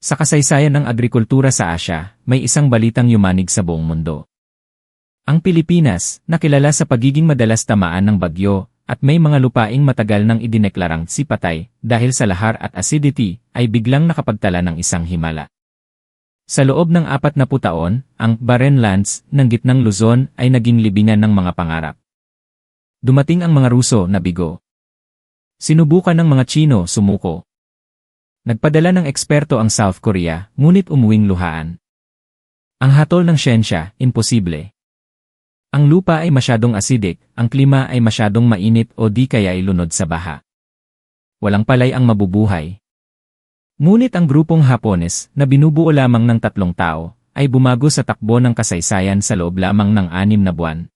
Sa kasaysayan ng agrikultura sa Asya, may isang balitang yumanig sa buong mundo. Ang Pilipinas, nakilala sa pagiging madalas tamaan ng bagyo, at may mga lupaing matagal nang idineklarang sipatay dahil sa lahar at acidity, ay biglang nakapagtala ng isang himala. Sa loob ng 40 taon, ang barren lands ng gitnang Luzon ay naging libingan ng mga pangarap. Dumating ang mga Ruso na bigo. Sinubukan ng mga Tsino, sumuko. Nagpadala ng eksperto ang South Korea, ngunit umuwing luhaan. Ang hatol ng siyensya, imposible. Ang lupa ay masyadong acidic, ang klima ay masyadong mainit o di kaya ay lunod sa baha. Walang palay ang mabubuhay. Ngunit ang grupong Hapones, na binubuo lamang ng 3 tao, ay bumago sa takbo ng kasaysayan sa loob lamang ng 6 na buwan.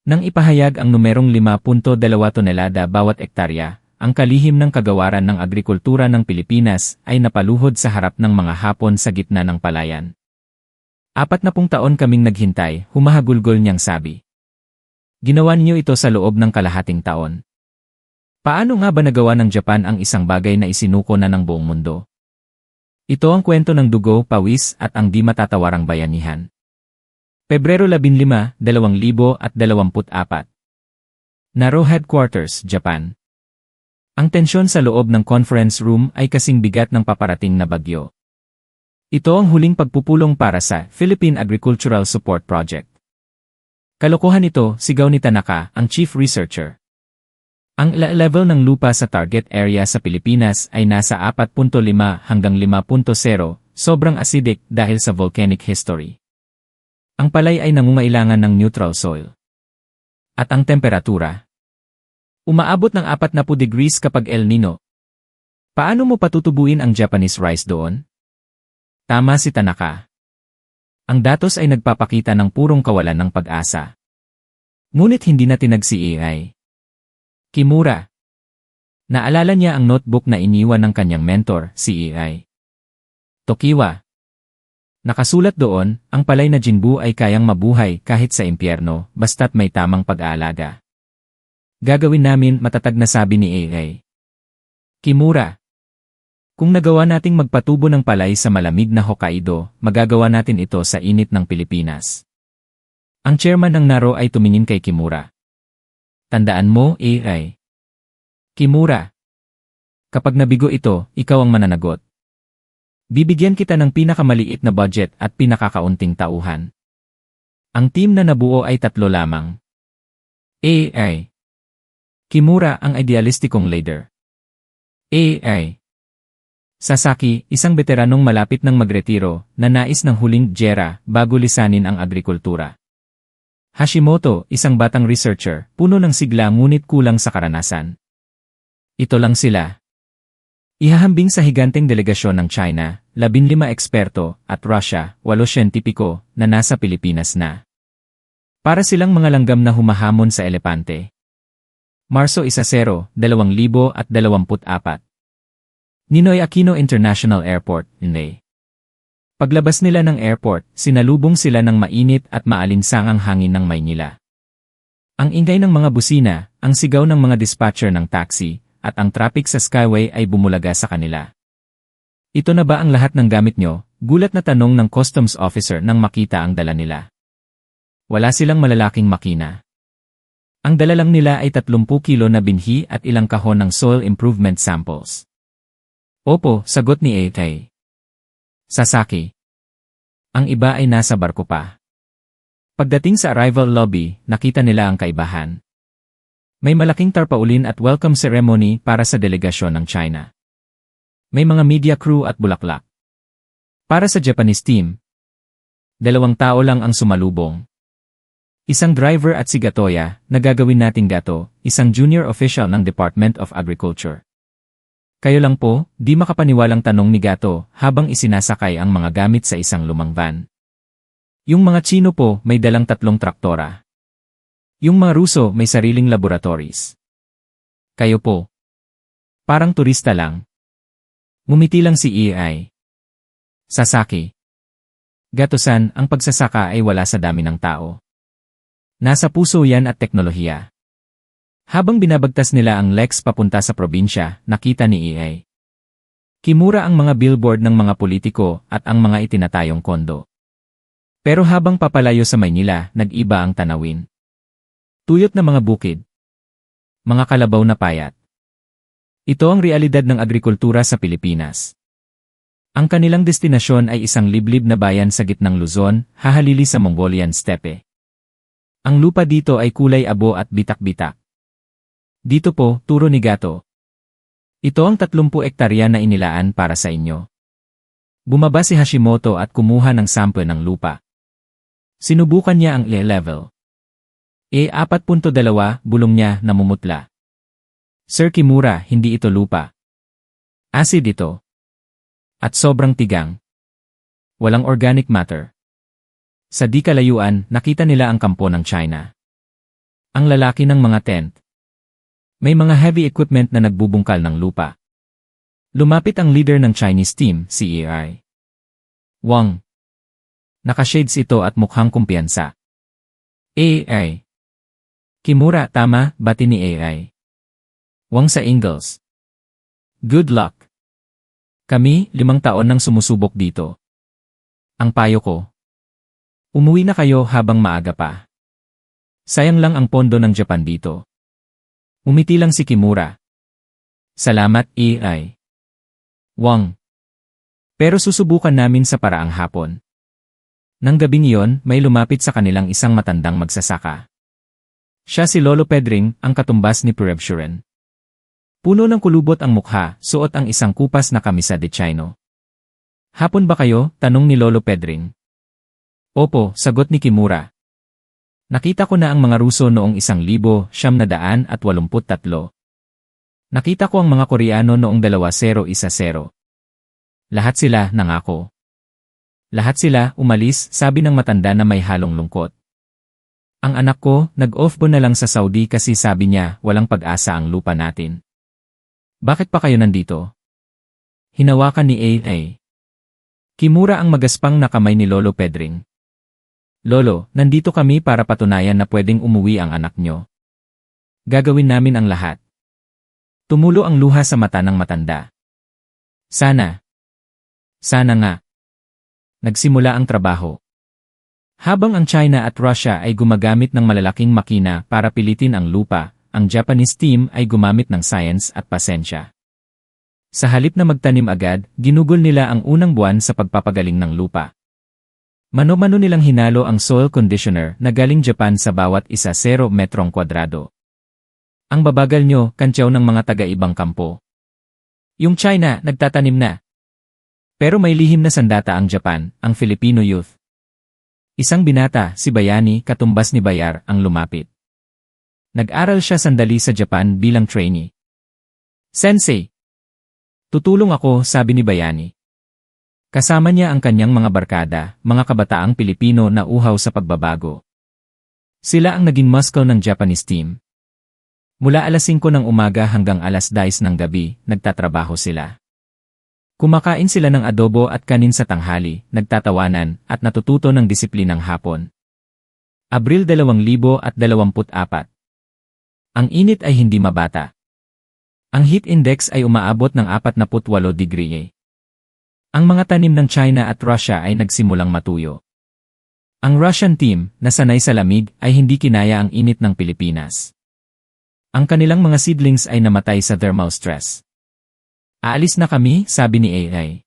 Nang ipahayag ang numerong 5.2 tonelada bawat ektarya, ang kalihim ng kagawaran ng agrikultura ng Pilipinas ay napaluhod sa harap ng mga Hapon sa gitna ng palayan. 40 taon kaming naghintay, humahagulgol niyang sabi. Ginawa niyo ito sa loob ng kalahating taon. Paano nga ba nagawa ng Japan ang isang bagay na isinuko na ng buong mundo? Ito ang kwento ng dugo, pawis at ang di matatawarang bayanihan. Pebrero 15, 2024. Naro Headquarters, Japan. Ang tensyon sa loob ng conference room ay kasing bigat ng paparating na bagyo. Ito ang huling pagpupulong para sa Philippine Agricultural Support Project. Kalokohan ito, sigaw ni Tanaka, ang chief researcher. Ang level ng lupa sa target area sa Pilipinas ay nasa 4.5 hanggang 5.0, sobrang acidic dahil sa volcanic history. Ang palay ay nangungailangan ng neutral soil. At ang temperatura? Umaabot ng 40 degrees kapag El Nino. Paano mo patutubuin ang Japanese rice doon? Tama si Tanaka. Ang datos ay nagpapakita ng purong kawalan ng pag-asa. Ngunit hindi na tinag si AI. Kimura. Naalala niya ang notebook na iniwan ng kanyang mentor, si AI. Tokiwa. Nakasulat doon, ang palay na Jinbu ay kayang mabuhay kahit sa impyerno, basta't may tamang pag-aalaga. Gagawin namin, matatag na sabi ni AI. Kimura. Kung nagawa nating magpatubo ng palay sa malamig na Hokkaido, magagawa natin ito sa init ng Pilipinas. Ang chairman ng Naro ay tumingin kay Kimura. Tandaan mo, AI. Kimura. Kapag nabigo ito, ikaw ang mananagot. Bibigyan kita ng pinakamaliit na budget at pinakakaunting tauhan. Ang team na nabuo ay 3 lamang. AI. Kimura ang idealistikong leader. AI. Sasaki, isang veteranong malapit ng magretiro, na nais ng huling gyera bago lisanin ang agrikultura. Hashimoto, isang batang researcher, puno ng sigla ngunit kulang sa karanasan. Ito lang sila. Ihahambing sa higanteng delegasyon ng China, 15 eksperto, at Russia, 8 siyentipiko, na nasa Pilipinas na. Para silang mga langgam na humahamon sa elepante. Marso 10, 2024. Ninoy Aquino International Airport, Inday. Paglabas nila ng airport, sinalubong sila ng mainit at maalinsangang hangin ng Maynila. Ang ingay ng mga busina, ang sigaw ng mga dispatcher ng taxi, at ang traffic sa skyway ay bumulaga sa kanila. Ito na ba ang lahat ng gamit nyo? Gulat na tanong ng customs officer nang makita ang dala nila. Wala silang malalaking makina. Ang dala lang nila ay 30 kilo na binhi at ilang kahon ng soil improvement samples. Opo, sagot ni AI. Sasaki. Ang iba ay nasa barko pa. Pagdating sa arrival lobby, nakita nila ang kaibahan. May malaking tarpaulin at welcome ceremony para sa delegasyon ng China. May mga media crew at bulaklak. Para sa Japanese team, 2 tao lang ang sumalubong. Isang driver at si Gatoya, na gagawin nating gato, isang junior official ng Department of Agriculture. Kayo lang po, di makapaniwalang tanong ni Gato habang isinasakay ang mga gamit sa isang lumang van. Yung mga Tsino po may dalang 3 traktora. Yung mga Ruso may sariling laboratories. Kayo po. Parang turista lang. Ngumiti lang si AI. Sasaki. Gato-san, ang pagsasaka ay wala sa dami ng tao. Nasa puso yan at teknolohiya. Habang binabagtas nila ang Lex papunta sa probinsya, nakita ni AI. Kimura ang mga billboard ng mga politiko at ang mga itinatayong kondo. Pero habang papalayo sa Maynila, nag-iba ang tanawin. Tuyot na mga bukid. Mga kalabaw na payat. Ito ang realidad ng agrikultura sa Pilipinas. Ang kanilang destinasyon ay isang liblib na bayan sa gitnang Luzon, hahalili sa Mongolian steppe. Ang lupa dito ay kulay abo at bitak-bitak. Dito po, turo ni Gato. Ito ang 30 ektarya na inilaan para sa inyo. Bumaba si Hashimoto at kumuha ng sample ng lupa. Sinubukan niya ang level. 4.2 bulong niya namumutla. Sir Kimura, hindi ito lupa. Acid ito. At sobrang tigang. Walang organic matter. Sa di kalayuan, nakita nila ang kampo ng China. Ang lalaki ng mga tent. May mga heavy equipment na nagbubungkal ng lupa. Lumapit ang leader ng Chinese team, si AI. Wang. Nakashades ito at mukhang kumpiyansa. AI. Kimura, tama, bati ni AI. Wang sa Ingalls. Good luck. Kami, 5 taon nang sumusubok dito. Ang payo ko. Umuwi na kayo habang maaga pa. Sayang lang ang pondo ng Japan dito. Umiti lang si Kimura. Salamat, AI. Wang. Pero susubukan namin sa paraang hapon. Nang gabing iyon, may lumapit sa kanilang isang matandang magsasaka. Siya si Lolo Pedring, ang katumbas ni Purebshuren. Puno ng kulubot ang mukha, suot ang isang kupas na kamisa de chino. Hapon ba kayo? Tanong ni Lolo Pedring. Opo, sagot ni Kimura. Nakita ko na ang mga Ruso noong 1983. Nakita ko ang mga Koreano noong 2010. Lahat sila nangako. Lahat sila umalis, sabi ng matanda na may halong lungkot. Ang anak ko, nag-off-board na lang sa Saudi kasi sabi niya walang pag-asa ang lupa natin. Bakit pa kayo nandito? Hinawakan ni AA. Kimura ang magaspang na kamay ni Lolo Pedring. Lolo, nandito kami para patunayan na pwedeng umuwi ang anak nyo. Gagawin namin ang lahat. Tumulo ang luha sa mata ng matanda. Sana. Sana nga. Nagsimula ang trabaho. Habang ang China at Russia ay gumagamit ng malalaking makina para pilitin ang lupa, ang Japanese team ay gumamit ng science at pasensya. Sa halip na magtanim agad, ginugol nila ang unang buwan sa pagpapagaling ng lupa. Mano-mano nilang hinalo ang soil conditioner na galing Japan sa bawat isa 0 metrong kwadrado. Ang babagal nyo, kantyaw ng mga taga-ibang kampo. Yung China, nagtatanim na. Pero may lihim na sandata ang Japan, ang Filipino youth. Isang binata, si Bayani, katumbas ni Bayar, ang lumapit. Nag-aral siya sandali sa Japan bilang trainee. Sensei! Tutulong ako, sabi ni Bayani. Kasama niya ang kanyang mga barkada, mga kabataang Pilipino na uhaw sa pagbabago. Sila ang naging muscle ng Japanese team. Mula alas 5 ng umaga hanggang alas 10 ng gabi, nagtatrabaho sila. Kumakain sila ng adobo at kanin sa tanghali, nagtatawanan, at natututo ng disiplinang hapon. Abril 2024. Ang init ay hindi mabata. Ang heat index ay umaabot ng 48 degree. Ang mga tanim ng China at Russia ay nagsimulang matuyo. Ang Russian team, na sanay sa lamig, ay hindi kinaya ang init ng Pilipinas. Ang kanilang mga seedlings ay namatay sa thermal stress. Aalis na kami, sabi ni AI.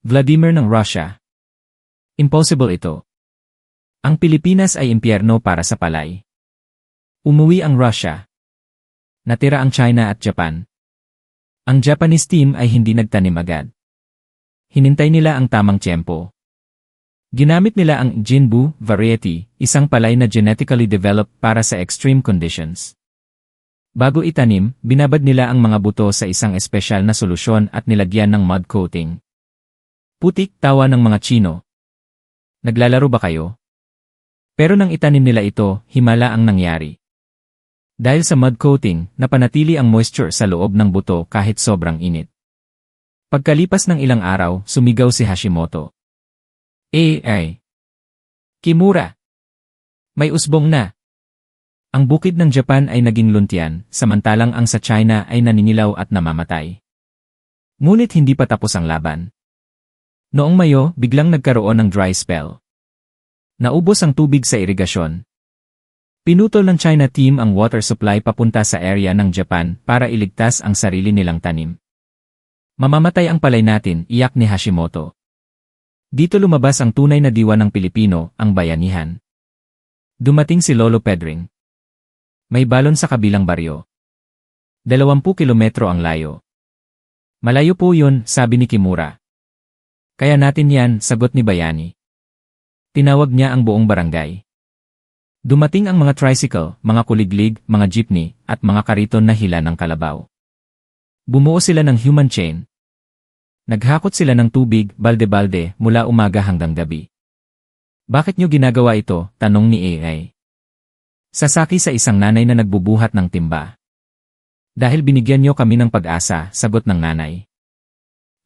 Vladimir ng Russia. Impossible ito. Ang Pilipinas ay impyerno para sa palay. Umuwi ang Russia. Natira ang China at Japan. Ang Japanese team ay hindi nagtanim agad. Hinintay nila ang tamang tiyempo. Ginamit nila ang Jinbu variety, isang palay na genetically developed para sa extreme conditions. Bago itanim, binabad nila ang mga buto sa isang espesyal na solusyon at nilagyan ng mud coating. Putik, tawa ng mga Chino. Naglalaro ba kayo? Pero nang itanim nila ito, himala ang nangyari. Dahil sa mud coating, napanatili ang moisture sa loob ng buto kahit sobrang init. Pagkalipas ng ilang araw, sumigaw si Hashimoto. AI. Kimura. May usbong na. Ang bukid ng Japan ay naging luntian, samantalang ang sa China ay naninilaw at namamatay. Ngunit hindi pa tapos ang laban. Noong Mayo, biglang nagkaroon ng dry spell. Naubos ang tubig sa irigasyon. Pinutol ng China team ang water supply papunta sa area ng Japan para iligtas ang sarili nilang tanim. Mamamatay ang palay natin, iyak ni Hashimoto. Dito lumabas ang tunay na diwa ng Pilipino, ang bayanihan. Dumating si Lolo Pedring. May balon sa kabilang baryo. 20 kilometro ang layo. Malayo po yun, sabi ni Kimura. Kaya natin yan, sagot ni Bayani. Tinawag niya ang buong barangay. Dumating ang mga tricycle, mga kuliglig, mga jeepney, at mga kariton na hila ng kalabaw. Bumuo sila ng human chain. Naghakot sila ng tubig, balde-balde, mula umaga hanggang gabi. Bakit nyo ginagawa ito? Tanong ni AI. Sasaki sa isang nanay na nagbubuhat ng timba. Dahil binigyan nyo kami ng pag-asa, sagot ng nanay.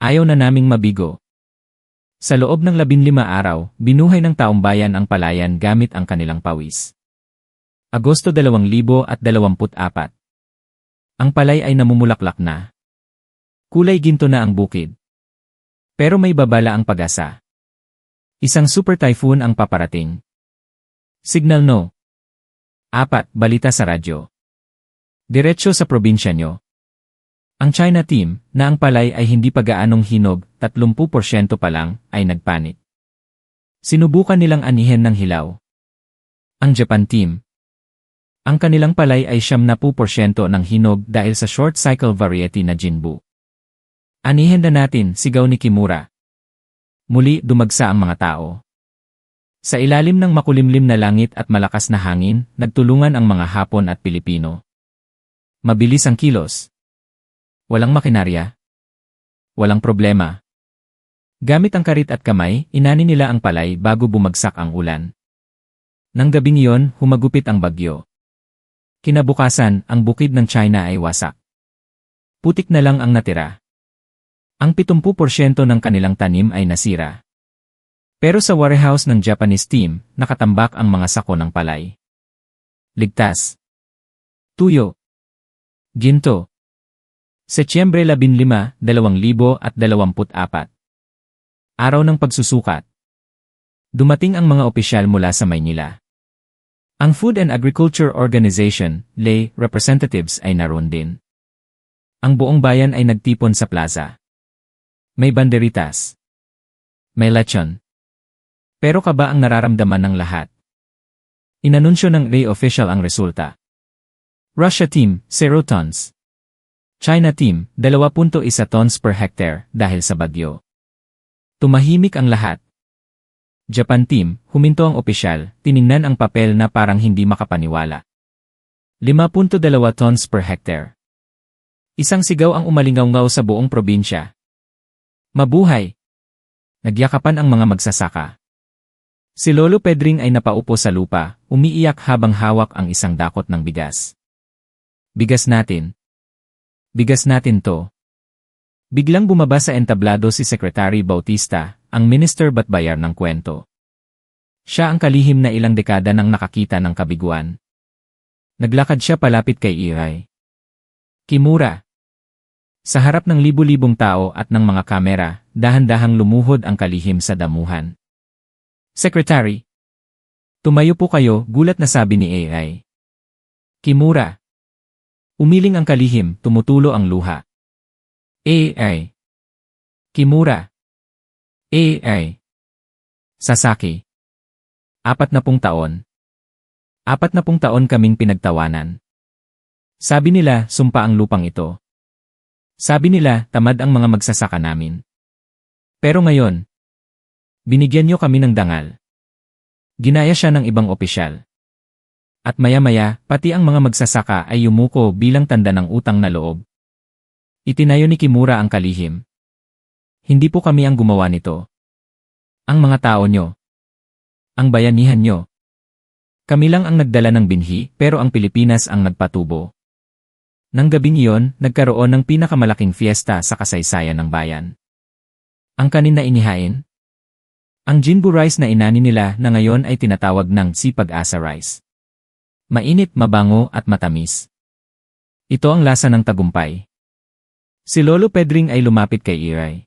Ayaw na naming mabigo. Sa loob ng 15 araw, binuhay ng taong bayan ang palayan gamit ang kanilang pawis. Agosto 2024. Ang palay ay namumulaklak na. Kulay ginto na ang bukid. Pero may babala ang pag-asa. Isang super typhoon ang paparating. Signal no. 4. Balita sa radyo. Diretso sa probinsya nyo. Ang China team, na ang palay ay hindi pa gaanong hinog, 30% pa lang, ay nagpanik. Sinubukan nilang anihin ng hilaw. Ang Japan team. Ang kanilang palay ay 70% ng hinog dahil sa short cycle variety na Jinbu. Anihin na natin, sigaw ni Kimura. Muli dumagsa ang mga tao. Sa ilalim ng makulimlim na langit at malakas na hangin, nagtulungan ang mga Hapon at Pilipino. Mabilis ang kilos. Walang makinarya. Walang problema. Gamit ang karit at kamay, inani nila ang palay bago bumagsak ang ulan. Nang gabing iyon, humagupit ang bagyo. Kinabukasan, ang bukid ng China ay wasak. Putik na lang ang natira. Ang 70% ng kanilang tanim ay nasira. Pero sa warehouse ng Japanese team, nakatambak ang mga sako ng palay. Ligtas. Tuyo. Ginto. Setyembre 15, 2024. Araw ng pagsusukat. Dumating ang mga opisyal mula sa Maynila. Ang Food and Agriculture Organization, LA, representatives ay naroon din. Ang buong bayan ay nagtipon sa plaza. May banderitas. May lechon. Pero kaba ang nararamdaman ng lahat? Inanunsyo ng LA official ang resulta. Russia team, 0 tons. China team, 2.1 tons per hectare dahil sa bagyo. Tumahimik ang lahat. Japan team, huminto ang opisyal, tiningnan ang papel na parang hindi makapaniwala. 5.2 tons per hectare. Isang sigaw ang umalingaw-ngaw sa buong probinsya. Mabuhay! Nagyakapan ang mga magsasaka. Si Lolo Pedring ay napaupo sa lupa, umiiyak habang hawak ang isang dakot ng bigas. Bigas natin. Bigas natin to. Biglang bumaba sa entablado si Secretary Bautista, ang Minister Batbayar ng kwento. Siya ang kalihim na ilang dekada nang nakakita ng kabiguan. Naglakad siya palapit kay Iray. Kimura. Sa harap ng libu-libong tao at ng mga kamera, dahan-dahang lumuhod ang kalihim sa damuhan. Secretary. Tumayo po kayo, gulat na sabi ni AI. Kimura. Umiling ang kalihim, tumutulo ang luha. AI. Kimura. AI. Sasaki. 40 taon. 40 taon kaming pinagtawanan. Sabi nila, sumpa ang lupang ito. Sabi nila, tamad ang mga magsasaka namin. Pero ngayon, binigyan niyo kami ng dangal. Ginaya siya ng ibang opisyal. At maya-maya, pati ang mga magsasaka ay yumuko bilang tanda ng utang na loob. Itinayo ni Kimura ang kalihim. Hindi po kami ang gumawa nito. Ang mga tao nyo. Ang bayanihan nyo. Kami lang ang nagdala ng binhi, pero ang Pilipinas ang nagpatubo. Nang gabing iyon, nagkaroon ng pinakamalaking fiesta sa kasaysayan ng bayan. Ang kanin na inihain? Ang Jinbu rice na inani nila na ngayon ay tinatawag ng Sipag-asa rice. Mainit, mabango at matamis. Ito ang lasa ng tagumpay. Si Lolo Pedring ay lumapit kay Iray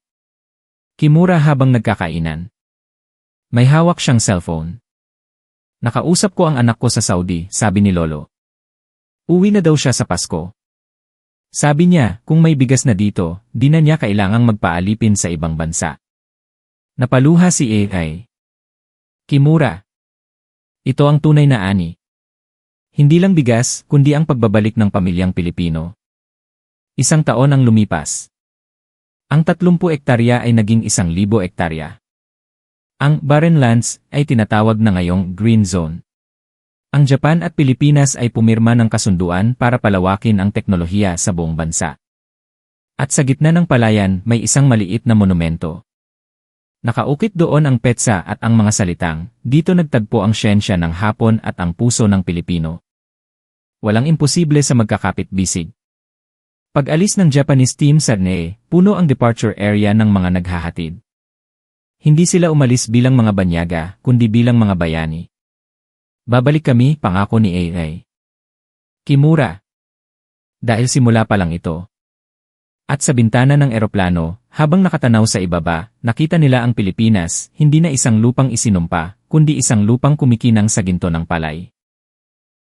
Kimura habang nagkakainan. May hawak siyang cellphone. Nakausap ko ang anak ko sa Saudi, sabi ni Lolo. Uwi na daw siya sa Pasko. Sabi niya, kung may bigas na dito, di na niya kailangang magpaalipin sa ibang bansa. Napaluha si Iray Kimura. Ito ang tunay na ani. Hindi lang bigas, kundi ang pagbabalik ng pamilyang Pilipino. 1 taon ang lumipas. Ang 30 ektarya ay naging 1,000 ektarya. Ang barren lands ay tinatawag na ngayong green zone. Ang Japan at Pilipinas ay pumirma ng kasunduan para palawakin ang teknolohiya sa buong bansa. At sa gitna ng palayan may isang maliit na monumento. Nakaukit doon ang petsa at ang mga salitang, dito nagtagpo ang siyensya ng Hapon at ang puso ng Pilipino. Walang imposible sa magkakapit-bisig. Pag-alis ng Japanese team sa NE, puno ang departure area ng mga naghahatid. Hindi sila umalis bilang mga banyaga, kundi bilang mga bayani. Babalik kami, pangako ni Iray Kimura. Dahil simula pa lang ito. At sa bintana ng eroplano, habang nakatanaw sa ibaba, nakita nila ang Pilipinas, hindi na isang lupang isinumpa, kundi isang lupang kumikinang sa ginto ng palay.